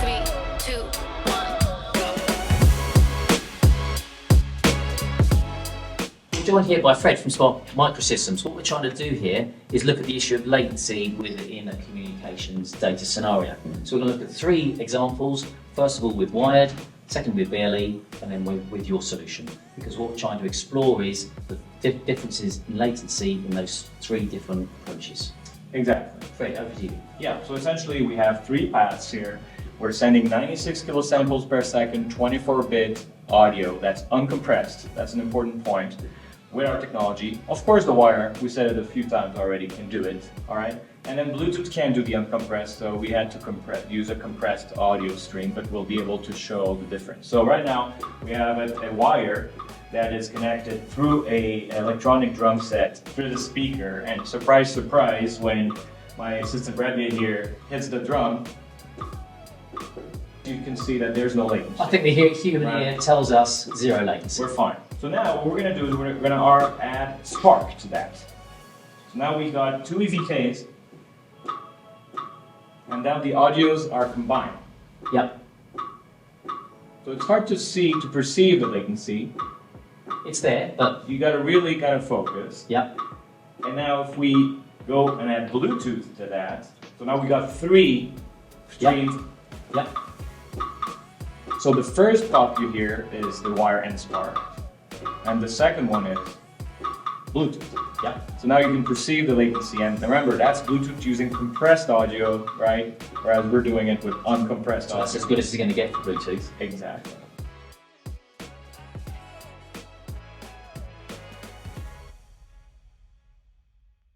3, 2, 1, go. We're joined here by Fred from Smart Microsystems. What we're trying to do here is look at the issue of latency within a communications data scenario. So we're going to look at 3 examples. First of all with wired, second with BLE, and then with your solution. Because what we're trying to explore is the differences in latency in those 3 different approaches. Exactly. Fred, over to you. Yeah, so essentially we have 3 paths here. We're sending 96 kilosamples per second, 24-bit audio that's uncompressed. That's an important point with our technology. Of course the wire, we said it a few times already, can do it, all right? And then Bluetooth can do the uncompressed, so we had to use a compressed audio stream, but we'll be able to show the difference. So right now we have a wire that is connected through a electronic drum set through the speaker, and surprise, surprise, when my assistant Bradley here hits the drum, you can see that there's no latency. I think the human ear tells us 0 latency. We're fine. So now what we're going to do is we're going to add spark to that. So now we got 2 EVKs, and now the audios are combined. Yep. So it's hard to perceive the latency. It's there, but You got to really kind of focus. yep. And now if we go and add Bluetooth to that, so now we got 3 streams. Yep. So the first pop you hear is the wire and spark, and the second one is Bluetooth. Yep. So now you can perceive the latency, and remember that's Bluetooth using compressed audio, right? Whereas we're doing it with uncompressed So audio. that's as good as it's going to get for Bluetooth. Exactly.